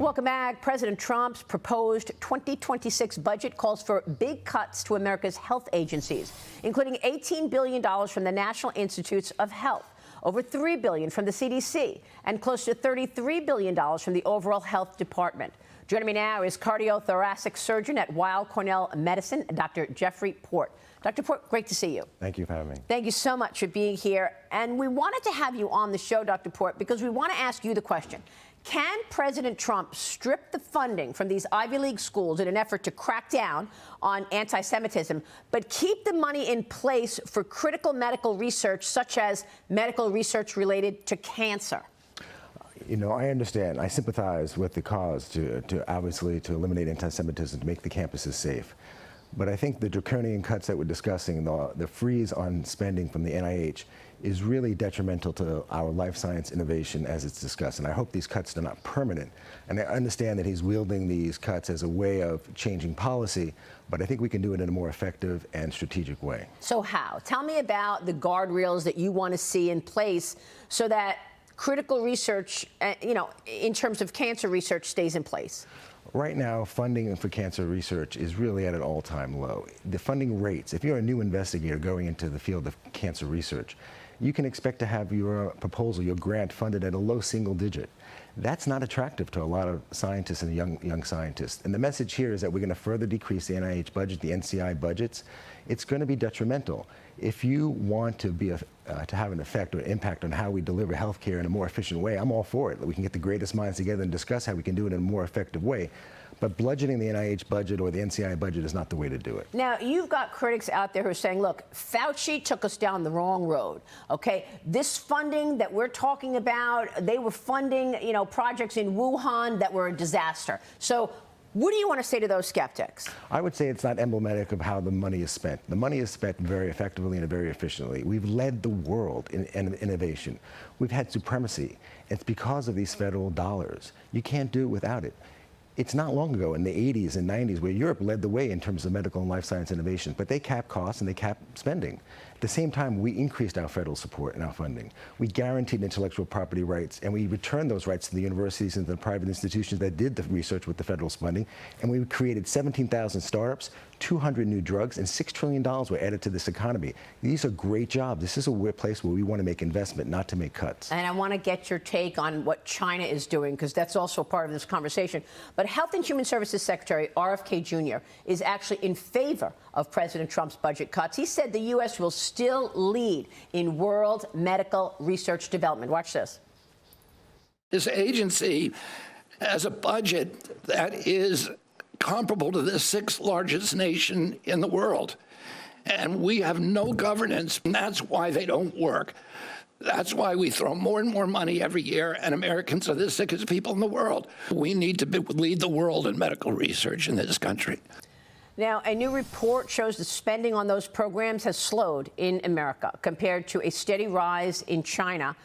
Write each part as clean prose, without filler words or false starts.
Welcome back. President Trump's proposed 2026 budget calls for big cuts to America's health agencies, including $18 billion from the National Institutes of Health, over $3 billion from the CDC, and close to $33 billion from the overall health department. Joining me now is cardiothoracic surgeon at Weill Cornell Medicine, Dr. Jeffrey Port. Dr. Port, great to see you. Thank you for having me. Thank you so much for being here. And we wanted to have you on the show, Dr. Port, because we want to ask you the question. Can President Trump strip the funding from these Ivy League schools in an effort to crack down on anti-Semitism, but keep the money in place for critical medical research, such as medical research related to cancer? You know, I understand. I sympathize with the cause to eliminate anti-Semitism, to make the campuses safe. But I think the draconian cuts that we're discussing, the freeze on spending from the NIH, is really detrimental to our life science innovation as it's discussed. And I hope these cuts are not permanent. And I understand that he's wielding these cuts as a way of changing policy, but I think we can do it in a more effective and strategic way. So how? Tell me about the guardrails that you want to see in place so that critical research, in terms of cancer research, stays in place. Right now, funding for cancer research is really at an all-time low. The funding rates, if you're a new investigator going into the field of cancer research, you can expect to have your proposal, your grant, funded at a low single digit. That's not attractive to a lot of scientists and young scientists. And the message here is that we're going to further decrease the NIH budget, the NCI budgets. It's going to be detrimental. If you want to have an effect or impact on how we deliver healthcare in a more efficient way, I'm all for it. We can get the greatest minds together and discuss how we can do it in a more effective way. But bludgeoning the NIH budget or the NCI budget is not the way to do it. Now, you've got critics out there who are saying, look, Fauci took us down the wrong road, okay? This funding that we're talking about, they were funding, projects in Wuhan that were a disaster. So what do you want to say to those skeptics? I would say it's not emblematic of how the money is spent. The money is spent very effectively and very efficiently. We've led the world in innovation. We've had supremacy. It's because of these federal dollars. You can't do it without it. It's not long ago in the 80s and 90s where Europe led the way in terms of medical and life science innovation, but they capped costs and they capped spending. At the same time, we increased our federal support and our funding. We guaranteed intellectual property rights, and we returned those rights to the universities and the private institutions that did the research with the federal funding. And we created 17,000 startups, 200 new drugs, and $6 trillion were added to this economy. These are great jobs. This is a place where we want to make investment, not to make cuts. And I want to get your take on what China is doing, because that's also part of this conversation. But Health and Human Services Secretary RFK Jr. is actually in favor of President Trump's budget cuts. He said the U.S. will still lead in world medical research development. Watch this. This agency has a budget that is comparable to the sixth largest nation in the world. And we have no governance, and that's why they don't work. That's why we throw more and more money every year, and Americans are the sickest people in the world. We need to lead the world in medical research in this country. Now, a new report shows the spending on those programs has slowed in America compared to a steady rise in China.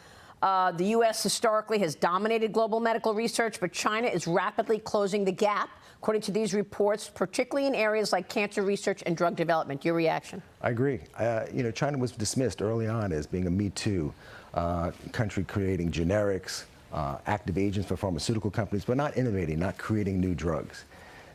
The U.S. historically has dominated global medical research, but China is rapidly closing the gap, according to these reports, particularly in areas like cancer research and drug development. Your reaction? I agree. China was dismissed early on as being a Me Too country, creating generics, active agents for pharmaceutical companies, but not innovating, not creating new drugs.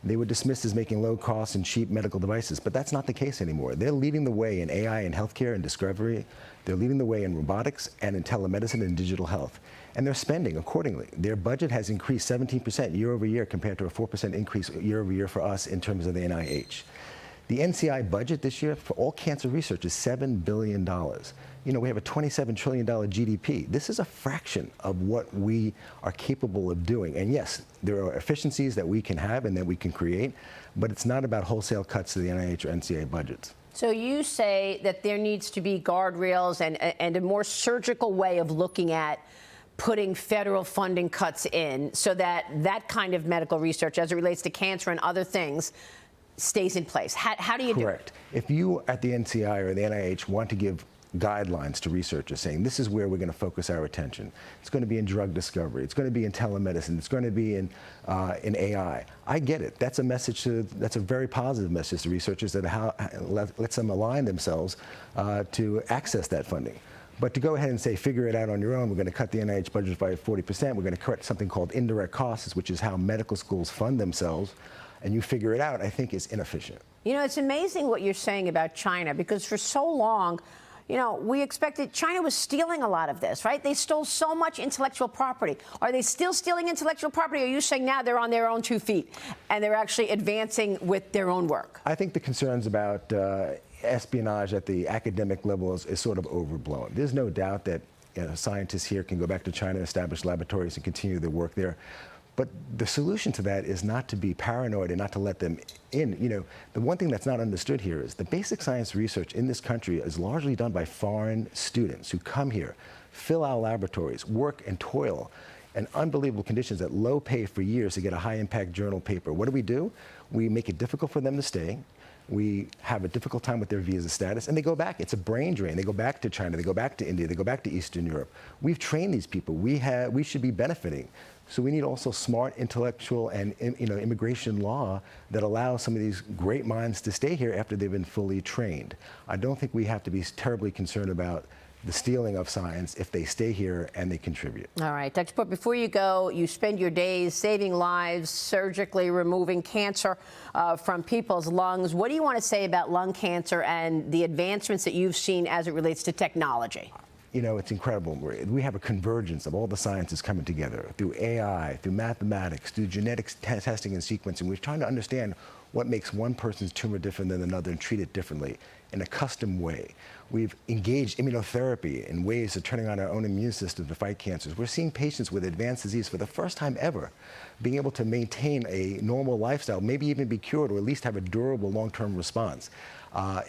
They were dismissed as making low cost and cheap medical devices, but that's not the case anymore. They're leading the way in AI and healthcare and discovery. They're leading the way in robotics and in telemedicine and digital health. And they're spending accordingly. Their budget has increased 17% year over year compared to a 4% increase year over year for us in terms of the NIH. The NCI budget this year for all cancer research is $7 billion. We have a $27 trillion GDP. This is a fraction of what we are capable of doing. And yes, there are efficiencies that we can have and that we can create, but it's not about wholesale cuts to the NIH or NCI budgets. So you say that there needs to be guardrails and a more surgical way of looking at putting federal funding cuts in so that that kind of medical research, as it relates to cancer and other things, stays in place. How do you do it? Correct. If you at the NCI or the NIH want to give guidelines to researchers saying this is where we're going to focus our attention. It's going to be in drug discovery. It's going to be in telemedicine. It's going to be in AI. I get it. That's a message that's a very positive message to researchers that lets them align themselves to access that funding. But to go ahead and say, figure it out on your own, we're going to cut the NIH budget by 40%, we're going to cut something called indirect costs, which is how medical schools fund themselves, and you figure it out, I think is inefficient. You know, it's amazing what you're saying about China, because for so long, you know, we expected China was stealing a lot of this, right? They stole so much intellectual property. Are they still stealing intellectual property? Or are you saying now they're on their own 2 feet and they're actually advancing with their own work? I think the concerns about espionage at the academic level is sort of overblown. There's no doubt that scientists here can go back to China, establish laboratories, and continue their work there. But the solution to that is not to be paranoid and not to let them in. You know, the one thing that's not understood here is the basic science research in this country is largely done by foreign students who come here, fill our laboratories, work and toil in unbelievable conditions at low pay for years to get a high-impact journal paper. What do? We make it difficult for them to stay. We have a difficult time with their visa status, and they go back. It's a brain drain. They go back to China, they go back to India, they go back to Eastern We've trained these people. We should be benefiting. So we need also smart intellectual and immigration law that allows some of these great minds to stay here after they've been fully trained. I don't think we have to be terribly concerned about the stealing of science if they stay here and they contribute. All right, Dr. Port, before you go, you spend your days saving lives, surgically removing cancer from people's lungs. What do you want to say about lung cancer and the advancements that you've seen as it relates to technology? You know, it's incredible. We have a convergence of all the sciences coming together through AI, through mathematics, through genetics testing and sequencing. We're trying to understand what makes one person's tumor different than another and treat it differently in a custom way. We've engaged immunotherapy in ways of turning on our own immune system to fight cancers. We're seeing patients with advanced disease for the first time ever being able to maintain a normal lifestyle, maybe even be cured or at least have a durable long-term response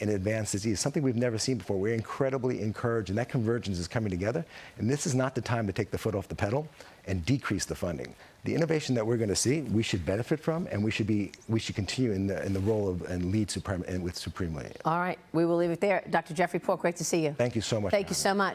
in advanced disease, something we've never seen before. We're incredibly encouraged, and that convergence is coming together. And this is not the time to take the foot off the pedal and decrease the funding. The innovation that we're going to see, we should benefit from, and we should continue in the role of and lead supremely. All right, we will leave it there. Dr. Jeffrey Port, great to see you. Thank you so much. Thank you so much.